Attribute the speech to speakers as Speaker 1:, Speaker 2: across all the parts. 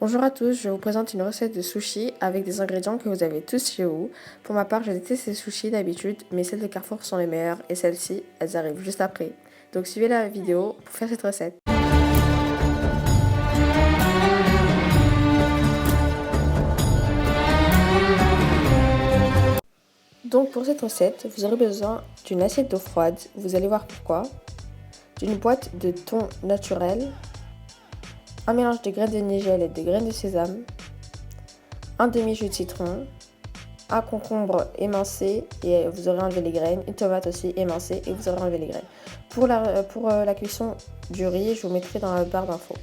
Speaker 1: Bonjour à tous, je vous présente une recette de sushi avec des ingrédients que vous avez tous chez vous. Pour ma part, je déteste ces sushis d'habitude, mais celles de Carrefour sont les meilleures et celles-ci, elles arrivent juste après. Donc suivez la vidéo pour faire cette recette. Donc pour cette recette, vous aurez besoin d'une assiette d'eau froide, vous allez voir pourquoi, d'une boîte de thon naturel, un mélange de graines de nigel et de graines de sésame, un demi-jus de citron, un concombre émincé et vous aurez enlevé les graines, une tomate aussi émincée et vous aurez enlevé les graines. Pour la cuisson du riz, je vous mettrai dans la barre d'infos.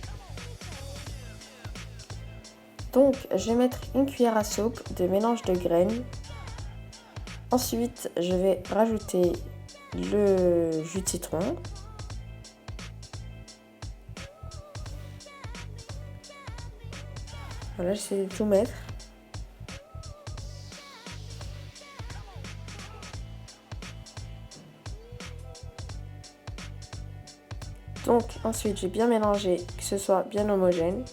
Speaker 1: Donc je vais mettre une cuillère à soupe de mélange de graines. Ensuite je vais rajouter le jus de citron. Voilà, j'essaie de tout mettre. Donc ensuite j'ai bien mélangé, que ce soit bien homogène.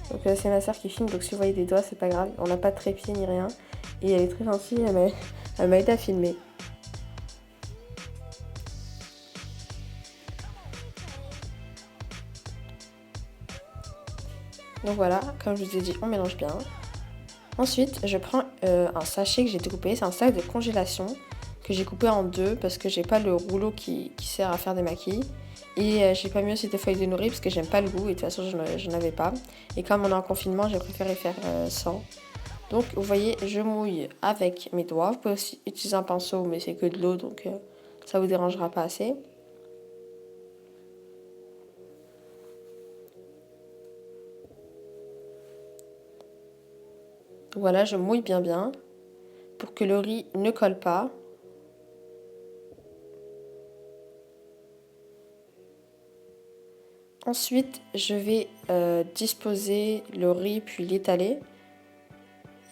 Speaker 1: Donc c'est ma soeur qui filme, donc si vous voyez des doigts c'est pas grave, on n'a pas de trépied ni rien. Et elle est très gentille, elle m'a aidé à filmer. Donc voilà, comme je vous ai dit, on mélange bien. Ensuite, je prends un sachet que j'ai découpé, c'est un sac de congélation que j'ai coupé en deux parce que j'ai pas le rouleau qui sert à faire des maquilles. Et j'ai pas mis aussi des feuilles de nourrice parce que j'aime pas le goût et de toute façon je n'en avais pas. Et comme on est en confinement, j'ai préféré faire sans. Donc vous voyez, je mouille avec mes doigts. Vous pouvez aussi utiliser un pinceau, mais c'est que de l'eau, donc ça vous dérangera pas assez. Voilà, je mouille bien pour que le riz ne colle pas. Ensuite, je vais disposer le riz puis l'étaler.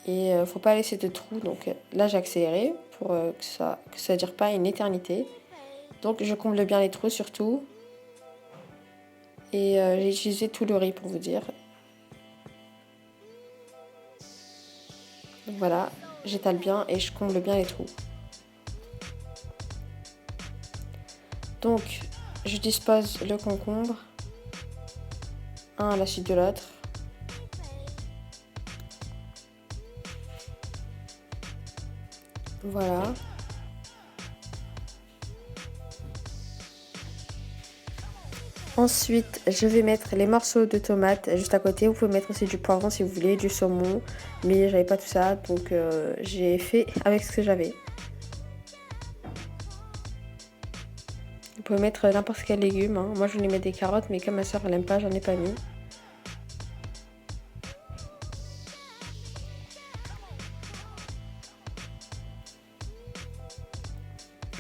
Speaker 1: Et faut pas laisser de trous, donc là j'ai accéléré pour que ça dure pas une éternité. Donc je comble bien les trous surtout. Et j'ai utilisé tout le riz pour vous dire. Donc voilà, j'étale bien et je comble bien les trous. Donc je dispose le concombre, un à la suite de l'autre. Voilà. Ensuite, je vais mettre les morceaux de tomates juste à côté. Vous pouvez mettre aussi du poivron si vous voulez, du saumon. Mais j'avais pas tout ça, donc j'ai fait avec ce que j'avais. Vous pouvez mettre n'importe quel légume. Hein. Moi, je voulais mettre des carottes, mais comme ma soeur elle aime pas, j'en ai pas mis.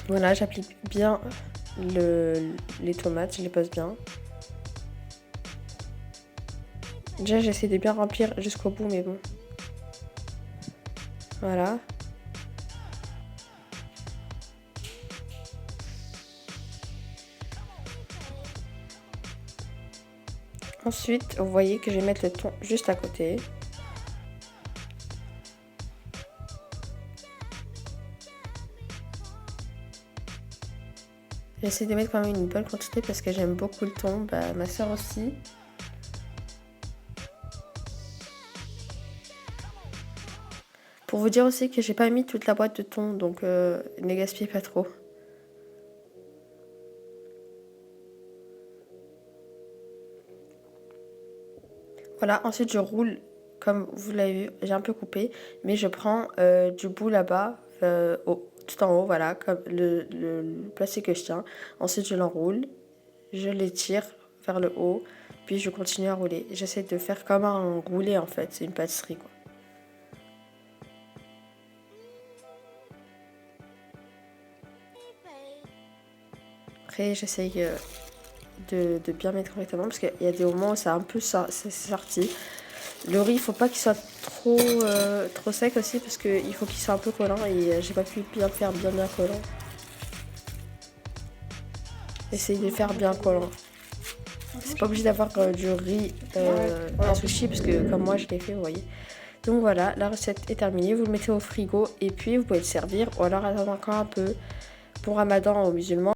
Speaker 1: Voilà, j'applique bien les tomates, je les pose bien. Déjà, j'essaie de bien remplir jusqu'au bout, mais bon. Voilà. Ensuite, vous voyez que je vais mettre le thon juste à côté. J'essaie de mettre quand même une bonne quantité parce que j'aime beaucoup le thon, ma soeur aussi. Pour vous dire aussi que j'ai pas mis toute la boîte de thon, donc ne gaspillez pas trop. Voilà, ensuite je roule, comme vous l'avez vu, j'ai un peu coupé, mais je prends du bout là-bas, tout en haut, voilà, comme le plastique que je tiens. Ensuite je l'enroule, je l'étire vers le haut, puis je continue à rouler. J'essaie de faire comme un roulé en fait, c'est une pâtisserie quoi. Après j'essaye de bien mettre correctement parce qu'il y a des moments où c'est un peu c'est sorti. Le riz, il faut pas qu'il soit trop sec aussi parce qu'il faut qu'il soit un peu collant et j'ai pas pu bien faire bien collant. Essayez de faire bien collant. C'est pas obligé d'avoir du riz en sushi parce que comme moi je l'ai fait, vous voyez. Donc voilà, la recette est terminée, vous le mettez au frigo et puis vous pouvez le servir ou alors attendre encore un peu. Pour Ramadan aux musulmans,